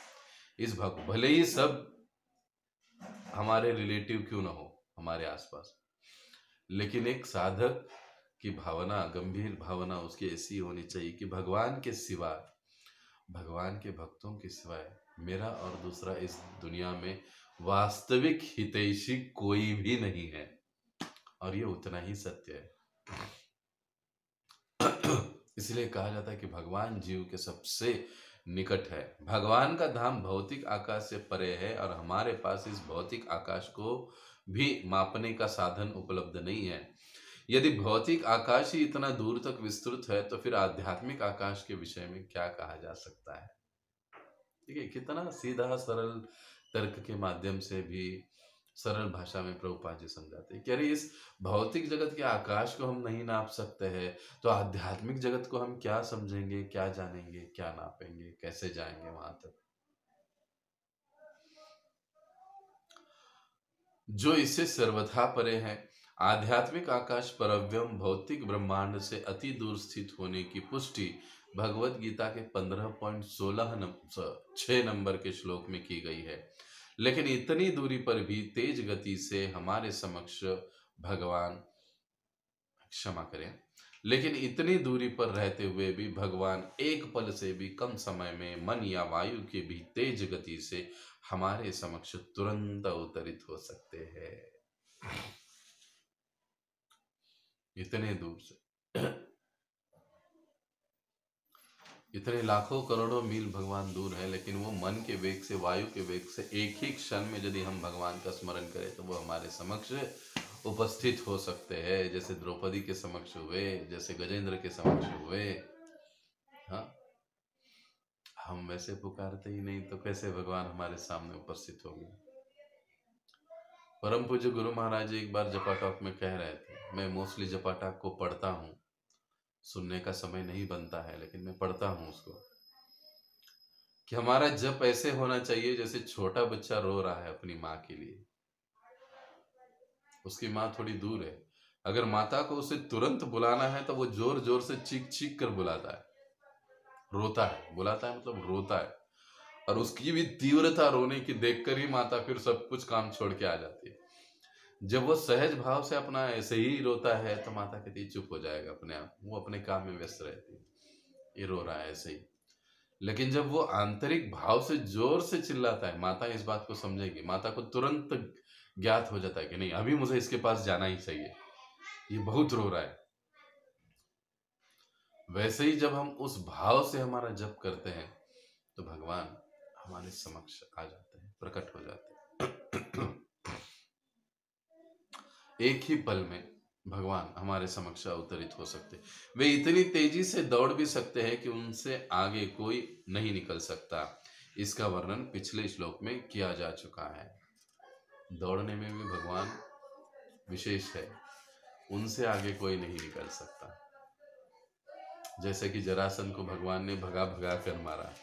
इस भक्त भले ही सब हमारे रिलेटिव क्यों ना हो हमारे आसपास, लेकिन एक साधक की भावना, गंभीर भावना उसकी ऐसी होनी चाहिए कि भगवान के सिवा, भगवान के भक्तों के सिवाय मेरा और दूसरा इस दुनिया में वास्तविक हितैषी कोई भी नहीं है। और ये उतना ही सत्य है। इसलिए कहा जाता है कि भगवान जीव के सबसे निकट है। भगवान का धाम भौतिक आकाश से परे है और हमारे पास इस भौतिक आकाश को भी मापने का साधन उपलब्ध नहीं है। यदि भौतिक आकाश ही इतना दूर तक विस्तृत है, तो फिर आध्यात्मिक आकाश के विषय में क्या कहा जा सकता है। ठीक है, कितना सीधा सरल तर्क के माध्यम से भी सरल भाषा में प्रभुपाद जी समझाते हैं कि अरे इस भौतिक जगत के आकाश को हम नहीं नाप सकते हैं, तो आध्यात्मिक जगत को हम क्या समझेंगे, क्या जानेंगे, क्या नापेंगे, कैसे जाएंगे वहां तक। जो इससे सर्वथा परे है। आध्यात्मिक आकाश परव्यम भौतिक ब्रह्मांड से अति दूर स्थित होने की पुष्टि भगवत गीता के 15.16 नंबर के श्लोक में की गई है। लेकिन इतनी दूरी पर भी तेज गति से हमारे समक्ष भगवान, क्षमा करें, लेकिन इतनी दूरी पर रहते हुए भी भगवान एक पल से भी कम समय में मन या वायु के भी तेज गति से हमारे समक्ष तुरंत अवतरित हो सकते हैं। इतने दूर से, इतने लाखों करोड़ों मील भगवान दूर है, लेकिन वो मन के वेग से, वायु के वेग से एक ही क्षण में यदि हम भगवान का स्मरण करें तो वो हमारे समक्ष उपस्थित हो सकते हैं। जैसे द्रौपदी के समक्ष हुए, जैसे गजेंद्र के समक्ष हुए। हाँ, हम वैसे पुकारते ही नहीं तो कैसे भगवान हमारे सामने उपस्थित होंगे। परम पूज्य गुरु महाराज जी एक बार जपाटॉक में कह रहे थे, मैं मोस्टली जपाटॉक को पढ़ता हूँ, सुनने का समय नहीं बनता है, लेकिन मैं पढ़ता हूँ उसको, कि हमारा जप ऐसे होना चाहिए जैसे छोटा बच्चा रो रहा है अपनी माँ के लिए। उसकी माँ थोड़ी दूर है, अगर माता को उसे तुरंत बुलाना है तो वो जोर जोर से चीख चीख कर बुलाता है, रोता है, बुलाता है मतलब रोता है। और उसकी भी तीव्रता रोने की देखकर ही माता फिर सब कुछ काम छोड़ के आ जाती है। जब वो सहज भाव से अपना ऐसे ही रोता है तो माता कहती है चुप हो जाएगा अपने आप, वो अपने काम में व्यस्त रहती है, ये रो रहा है ऐसे ही। लेकिन जब वो आंतरिक भाव से जोर से चिल्लाता है, माता इस बात को समझेगी, माता को तुरंत ज्ञात हो जाता है कि नहीं अभी मुझे इसके पास जाना ही चाहिए, ये बहुत रो रहा है। वैसे ही जब हम उस भाव से हमारा जप करते हैं तो भगवान हमारे समक्ष आ जाते हैं, प्रकट हो जाते हैं। एक ही पल में भगवान हमारे समक्ष अवतरित हो सकते हैं। वे इतनी तेजी से दौड़ भी सकते हैं कि उनसे आगे कोई नहीं निकल सकता। इसका वर्णन पिछले श्लोक में किया जा चुका है। दौड़ने में भी भगवान विशेष है, उनसे आगे कोई नहीं निकल सकता। जैसे कि जरासंध को भगवान ने भगा भगा कर मारा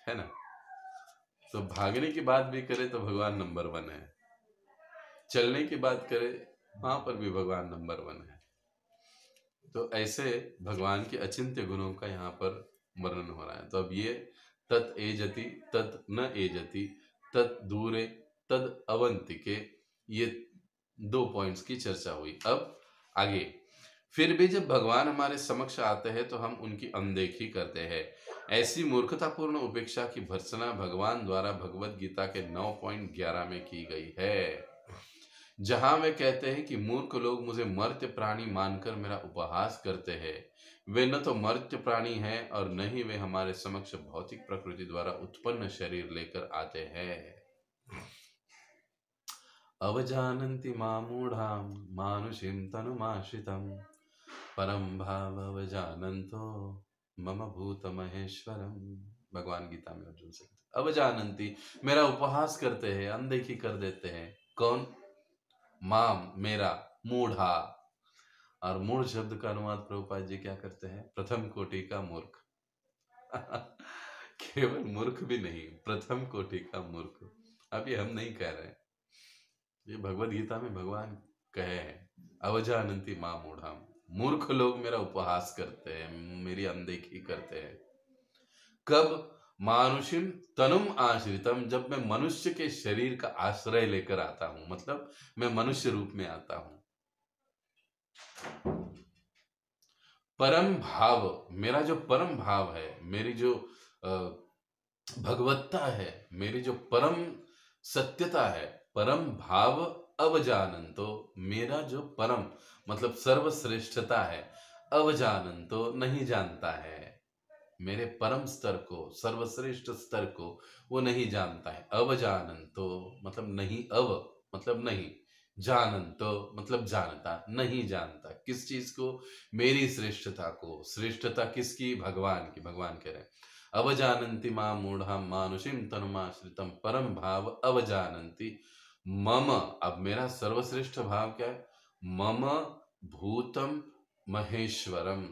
है ना, तो भागने की बात भी करे तो भगवान नंबर 1 है, चलने की बात करे वहां पर भी भगवान नंबर 1 है। तो ऐसे भगवान के अचिंत्य गुणों का यहाँ पर वर्णन हो रहा है। तो अब ये तत् एजति तत् न एजति तत् दूरे तद अवंतिके, ये 2 पॉइंट्स की चर्चा हुई। अब आगे, फिर भी जब भगवान हमारे समक्ष आते हैं तो हम उनकी अनदेखी करते हैं। ऐसी मूर्खतापूर्ण उपेक्षा की भर्त्सना भगवान द्वारा भगवत गीता के 9.11 में की गई है, जहां वे कहते हैं कि मूर्ख लोग मुझे मर्त्य प्राणी मानकर मेरा उपहास करते हैं। वे न तो मर्त्य प्राणी हैं और न ही वे हमारे समक्ष भौतिक प्रकृति द्वारा उत्पन्न शरीर लेकर आते हैं। अवजानन्ति मामूढ़ां मानुषीं तनुमाश्रितं परम भाव अवजानन्तो मम भूत महेश्वरम। भगवान गीता में अर्जुन से अवजानन्ति, मेरा उपहास करते हैं, अनदेखी कर देते हैं। कौन? माम, मेरा, मूढ़ा। और मूढ़ शब्द का अनुवाद प्रभुपाद जी क्या करते हैं? प्रथम कोटि का मूर्ख। केवल मूर्ख भी नहीं, प्रथम कोटि का मूर्ख। अब ये हम नहीं कह रहे हैं, ये भगवत गीता में भगवान कहे हैं। अवजानन्ति मां मूढ़ाम, मूर्ख लोग मेरा उपहास करते हैं, मेरी अनदेखी करते हैं। कब? मानुषिम तनुम आश्रितम, जब मैं मनुष्य के शरीर का आश्रय लेकर आता हूं, मतलब मैं मनुष्य रूप में आता हूं। परम भाव, मेरा जो परम भाव है, मेरी जो भगवत्ता है, मेरी जो परम सत्यता है, परम भाव अवजानन्तो, मेरा जो परम मतलब सर्वश्रेष्ठता है, अवजानन्तो नहीं जानता है, मेरे परम स्तर को, सर्वश्रेष्ठ स्तर को वो नहीं जानता है। अवजानन्तो मतलब नहीं, अव मतलब नहीं, जानन्तो मतलब जानता, नहीं जानता। किस चीज को? मेरी श्रेष्ठता को। श्रेष्ठता किसकी? भगवान की। भगवान कह रहे हैं अवजानन्ति मां मूढ़ां मानुषीं तनुमाश्रितं परम भाव अवजानन्ति मम। अब मेरा सर्वश्रेष्ठ भाव क्या है? मम भूतम महेश्वरम,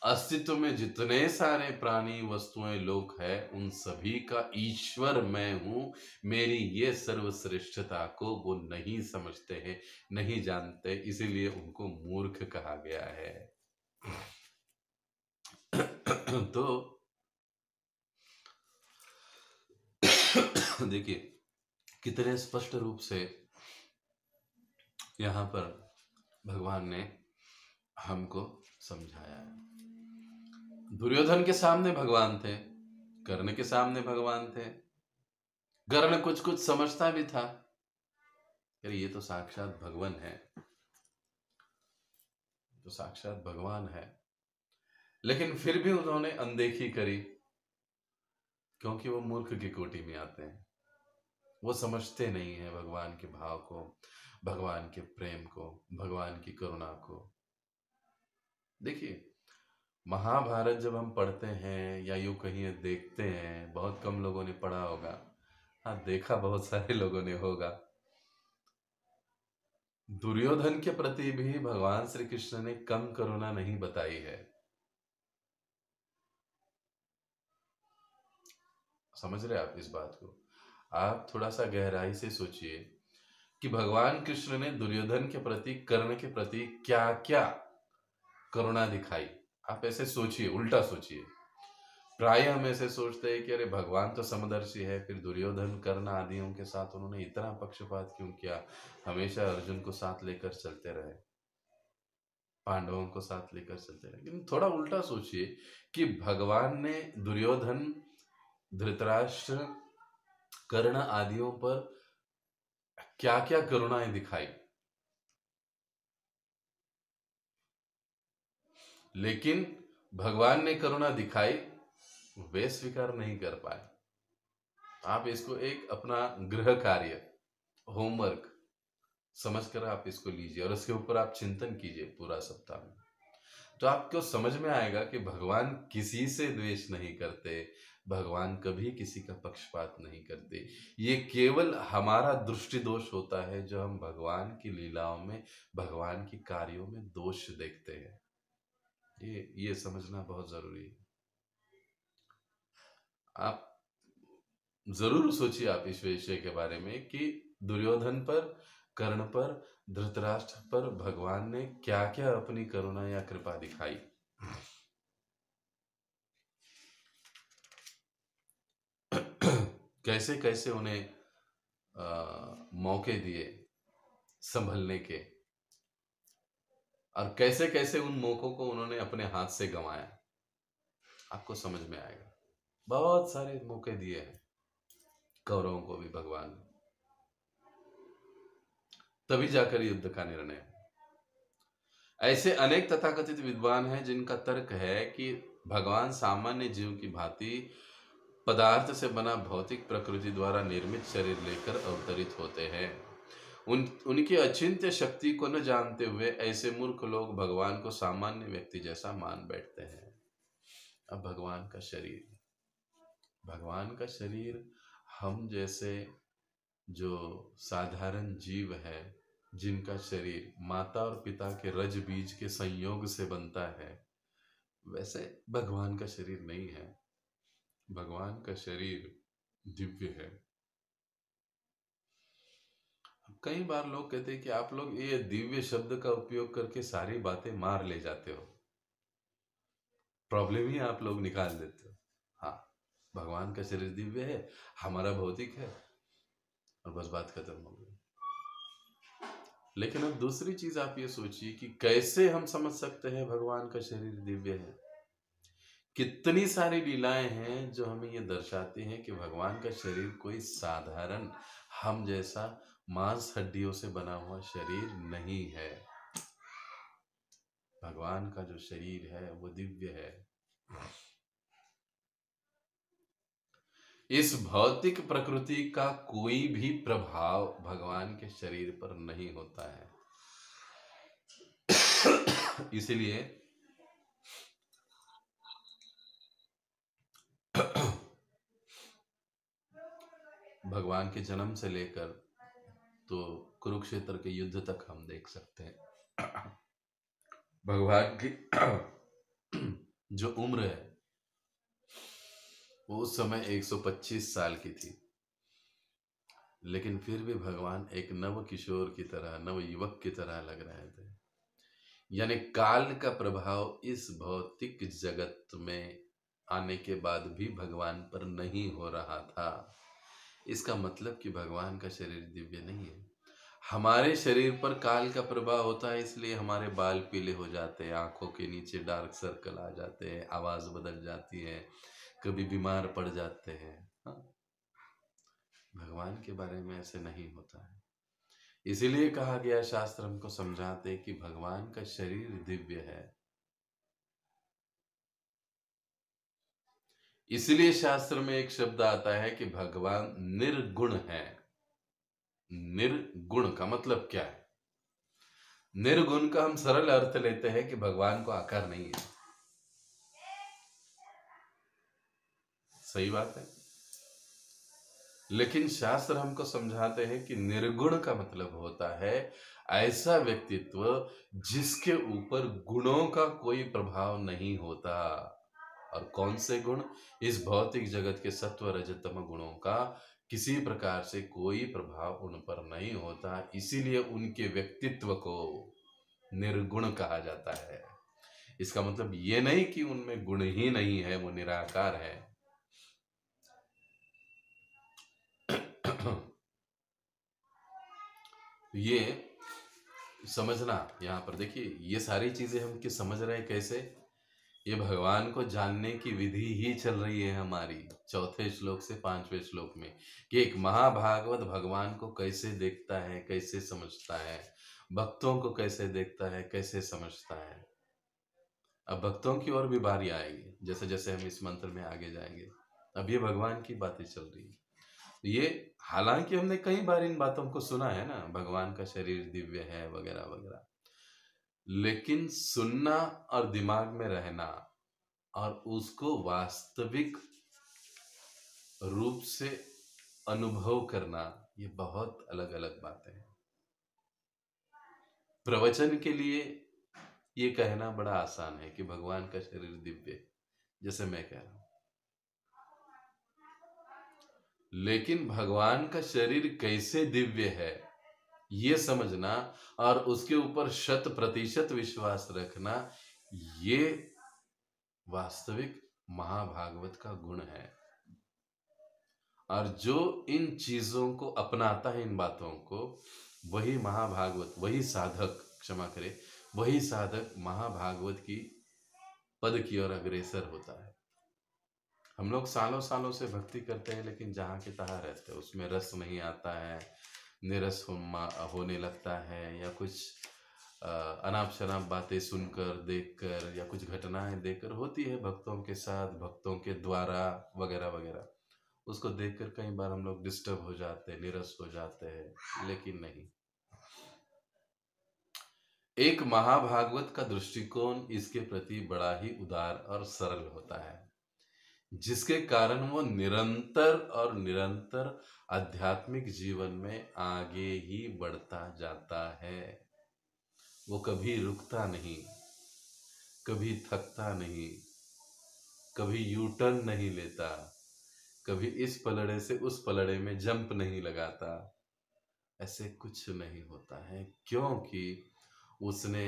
अस्तित्व में जितने सारे प्राणी वस्तुएं लोक है उन सभी का ईश्वर मैं हूं। मेरी ये सर्वश्रेष्ठता को वो नहीं समझते हैं, नहीं जानते, इसीलिए उनको मूर्ख कहा गया है। तो देखिए कितने स्पष्ट रूप से यहां पर भगवान ने हमको समझाया है। दुर्योधन के सामने भगवान थे, कर्ण के सामने भगवान थे। कर्ण कुछ कुछ समझता भी था, अरे ये तो साक्षात भगवान है, तो साक्षात भगवान है, लेकिन फिर भी उन्होंने अनदेखी करी, क्योंकि वो मूर्ख की कोटि में आते हैं। वो समझते नहीं है भगवान के भाव को, भगवान के प्रेम को, भगवान की करुणा को। देखिए महाभारत जब हम पढ़ते हैं या यूं कहीं देखते हैं, बहुत कम लोगों ने पढ़ा होगा, हाँ देखा बहुत सारे लोगों ने होगा। दुर्योधन के प्रति भी भगवान श्री कृष्ण ने कम करुणा नहीं बताई है। समझ रहे आप इस बात को? आप थोड़ा सा गहराई से सोचिए कि भगवान कृष्ण ने दुर्योधन के प्रति, कर्ण के प्रति क्या क्या करुणा दिखाई। आप ऐसे सोचिए, उल्टा सोचिए। प्राय हम ऐसे सोचते हैं कि अरे भगवान तो समदर्शी है, फिर दुर्योधन कर्ण आदियों के साथ उन्होंने इतना पक्षपात क्यों किया? हमेशा अर्जुन को साथ लेकर चलते रहे, पांडवों को साथ लेकर चलते रहे। लेकिन थोड़ा उल्टा सोचिए कि भगवान ने दुर्योधन, धृतराष्ट्र, कर्ण आदियों पर क्या क्या करुणाएं दिखाई, लेकिन भगवान ने करुणा दिखाई, वे स्वीकार नहीं कर पाए। आप इसको एक अपना गृह कार्य, होमवर्क समझकर आप इसको लीजिए और उसके ऊपर आप चिंतन कीजिए पूरा सप्ताह में, तो आपको समझ में आएगा कि भगवान किसी से द्वेष नहीं करते, भगवान कभी किसी का पक्षपात नहीं करते। ये केवल हमारा दृष्टि दोष होता है, जो हम भगवान की लीलाओं में, भगवान की कार्यों में दोष देखते हैं। ये समझना बहुत जरूरी है। आप जरूर सोचिए आप इस विषय के बारे में कि दुर्योधन पर, कर्ण पर, धृतराष्ट्र पर भगवान ने क्या क्या अपनी करुणा या कृपा दिखाई। कैसे कैसे उन्हें मौके दिए संभलने के, और कैसे कैसे उन मौकों को उन्होंने अपने हाथ से गंवाया। आपको समझ में आएगा। बहुत सारे मौके दिए हैं कौरवों को भी भगवान ने, तभी जाकर युद्ध का निर्णय। ऐसे अनेक तथाकथित विद्वान हैं जिनका तर्क है कि भगवान सामान्य जीव की भांति पदार्थ से बना भौतिक प्रकृति द्वारा निर्मित शरीर लेकर अवतरित होते हैं। उनकी अचिंत्य शक्ति को न जानते हुए ऐसे मूर्ख लोग भगवान को सामान्य व्यक्ति जैसा मान बैठते हैं। अब भगवान का शरीर हम जैसे जो साधारण जीव है, जिनका शरीर माता और पिता के रज बीज के संयोग से बनता है, वैसे भगवान का शरीर नहीं है। भगवान का शरीर दिव्य है। कई बार लोग कहते हैं कि आप लोग ये दिव्य शब्द का उपयोग करके सारी बातें मार ले जाते हो, प्रॉब्लम ही आप लोग निकाल देते हो। हाँ, भगवान का शरीर दिव्य है, हमारा भौतिक है, और बस बात खत्म हो गई। लेकिन अब दूसरी चीज आप ये सोचिए कि कैसे हम समझ सकते हैं भगवान का शरीर दिव्य है। कितनी सारी लीलाएं हैं जो हमें ये दर्शाती हैं कि भगवान का शरीर कोई साधारण हम जैसा मांस हड्डियों से बना हुआ शरीर नहीं है। भगवान का जो शरीर है वो दिव्य है। इस भौतिक प्रकृति का कोई भी प्रभाव भगवान के शरीर पर नहीं होता है। इसलिए भगवान के जन्म से लेकर तो कुरुक्षेत्र के युद्ध तक हम देख सकते हैं। भगवान की जो उम्र है वो उस समय 125 साल की थी, लेकिन फिर भी भगवान एक नव किशोर की तरह, नव युवक की तरह लग रहे थे। यानी काल का प्रभाव इस भौतिक जगत में आने के बाद भी भगवान पर नहीं हो रहा था। इसका मतलब कि भगवान का शरीर दिव्य नहीं है। हमारे शरीर पर काल का प्रभाव होता है, इसलिए हमारे बाल पीले हो जाते हैं, आंखों के नीचे डार्क सर्कल आ जाते हैं, आवाज बदल जाती है, कभी बीमार पड़ जाते हैं। हाँ? भगवान के बारे में ऐसे नहीं होता है। इसीलिए कहा गया, शास्त्र हमको समझाते कि भगवान का शरीर दिव्य है। इसलिए शास्त्र में एक शब्द आता है कि भगवान निर्गुण है। निर्गुण का मतलब क्या है? निर्गुण का हम सरल अर्थ लेते हैं कि भगवान को आकार नहीं है। सही बात है, लेकिन शास्त्र हमको समझाते हैं कि निर्गुण का मतलब होता है ऐसा व्यक्तित्व जिसके ऊपर गुणों का कोई प्रभाव नहीं होता। और कौन से गुण? इस भौतिक जगत के सत्व रजतम गुणों का किसी प्रकार से कोई प्रभाव उन पर नहीं होता। इसीलिए उनके व्यक्तित्व को निर्गुण कहा जाता है। इसका मतलब ये नहीं कि उनमें गुण ही नहीं है, वो निराकार है। ये समझना, यहाँ पर देखिए, ये सारी चीजें हम किस समझ रहे हैं कैसे? ये भगवान को जानने की विधि ही चल रही है हमारी 4 श्लोक से 5वें श्लोक में, कि एक महाभागवत भगवान को कैसे देखता है, कैसे समझता है, भक्तों को कैसे देखता है, कैसे समझता है। अब भक्तों की ओर भी बारी आएगी जैसे जैसे हम इस मंत्र में आगे जाएंगे। अब ये भगवान की बातें चल रही है। ये हालांकि हमने कई बार इन बातों को सुना है ना, भगवान का शरीर दिव्य है वगैरह वगैरह, लेकिन सुनना और दिमाग में रहना और उसको वास्तविक रूप से अनुभव करना, ये बहुत अलग अलग बातें हैं। प्रवचन के लिए ये कहना बड़ा आसान है कि भगवान का शरीर दिव्य है, जैसे मैं कह रहा हूं, लेकिन भगवान का शरीर कैसे दिव्य है ये समझना और उसके ऊपर 100% विश्वास रखना, ये वास्तविक महाभागवत का गुण है। और जो इन चीजों को अपनाता है, इन बातों को, वही महाभागवत, वही साधक, क्षमा करे, वही साधक महाभागवत की पद की ओर अग्रसर होता है। हम लोग सालों सालों से भक्ति करते हैं, लेकिन जहाँ के तहाँ रहते हैं, उसमें रस नहीं आता है, निरस होने लगता है, या कुछ अनाप शनाप बातें सुनकर, देखकर, या कुछ घटनाएं देखकर होती है भक्तों के साथ, भक्तों के द्वारा, वगैरह वगैरह। उसको देखकर कई बार हम लोग डिस्टर्ब हो जाते हैं, निरस हो जाते हैं, लेकिन नहीं। एक महाभागवत का दृष्टिकोण इसके प्रति बड़ा ही उदार और सरल होता है, जिसके कारण वो निरंतर और निरंतर आध्यात्मिक जीवन में आगे ही बढ़ता जाता है। वो कभी रुकता नहीं, कभी थकता नहीं, कभी यू टर्न नहीं लेता, कभी इस पलड़े से उस पलड़े में जंप नहीं लगाता। ऐसे कुछ नहीं होता है, क्योंकि उसने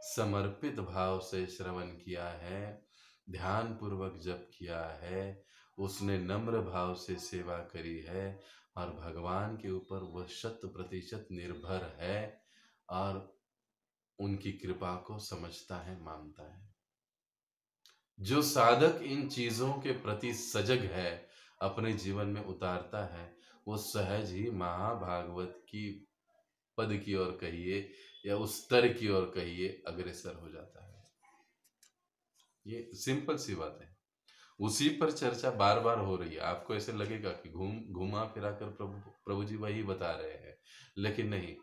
समर्पित भाव से श्रवण किया है, ध्यान पूर्वक जप किया है, उसने नम्र भाव से सेवा करी है, और भगवान के ऊपर वह 100% निर्भर है, और उनकी कृपा को समझता है, मानता है। जो साधक इन चीजों के प्रति सजग है, अपने जीवन में उतारता है, वो सहज ही महाभागवत की पद की ओर कहिए, या उस स्तर की ओर कहिए, अग्रसर हो जाता है। ये सिंपल सी बात है। उसी पर चर्चा बार बार हो रही है। आपको ऐसे लगेगा कि घुमा फिरा कर प्रभु जी वही बता रहे हैं, लेकिन नहीं।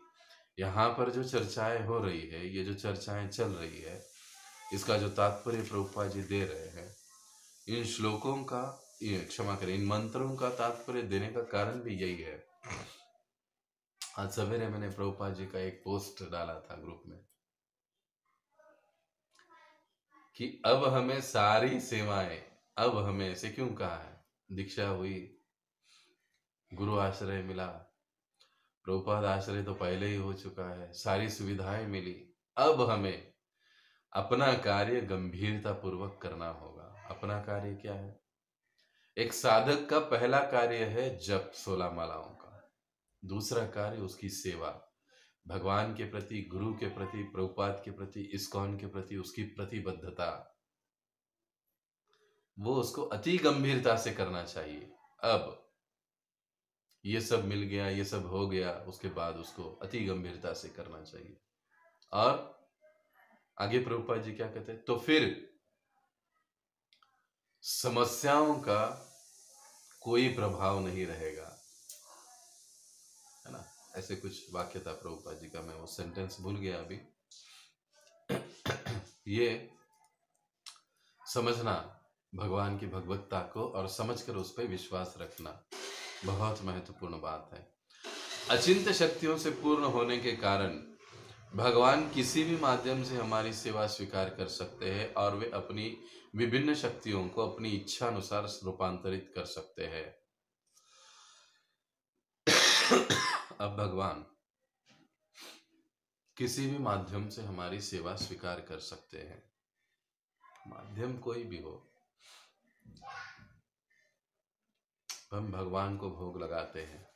यहाँ पर जो चर्चाएं हो रही है, ये जो चर्चाएं चल रही है, इसका जो तात्पर्य प्रभुपाद जी दे रहे हैं, इन श्लोकों का, ये क्षमा करें, इन मंत्रों का तात्पर्य देने का कारण भी यही है। आज सवेरे मैंने प्रभुपाद जी का एक पोस्ट डाला था ग्रुप में कि अब हमें सारी सेवाएं, अब हमें ऐसे क्यों कहा है, दीक्षा हुई, गुरु आश्रय मिला, प्रभुपाद आश्रय तो पहले ही हो चुका है, सारी सुविधाएं मिली, अब हमें अपना कार्य गंभीरता पूर्वक करना होगा। अपना कार्य क्या है? एक साधक का पहला कार्य है जप 16 मालाओं का, दूसरा कार्य उसकी सेवा, भगवान के प्रति, गुरु के प्रति, प्रभुपाद के प्रति, इस्कॉन के प्रति उसकी प्रतिबद्धता, वो उसको अति गंभीरता से करना चाहिए। अब ये सब मिल गया, ये सब हो गया, उसके बाद उसको अति गंभीरता से करना चाहिए। और आगे प्रभुपाद जी क्या कहते हैं, तो फिर समस्याओं का कोई प्रभाव नहीं रहेगा, है ना। ऐसे कुछ वाक्य था प्रभुपाद जी का, मैं वो सेंटेंस भूल गया अभी। ये समझना भगवान की भगवत्ता को, और समझकर उस पर विश्वास रखना बहुत महत्वपूर्ण बात है। अचिंत्य शक्तियों से पूर्ण होने के कारण भगवान किसी भी माध्यम से हमारी सेवा स्वीकार कर सकते हैं, और वे अपनी विभिन्न शक्तियों को अपनी इच्छा अनुसार रूपांतरित कर सकते हैं। अब भगवान किसी भी माध्यम से हमारी सेवा स्वीकार कर सकते हैं, माध्यम कोई भी हो। हम भगवान को भोग लगाते हैं,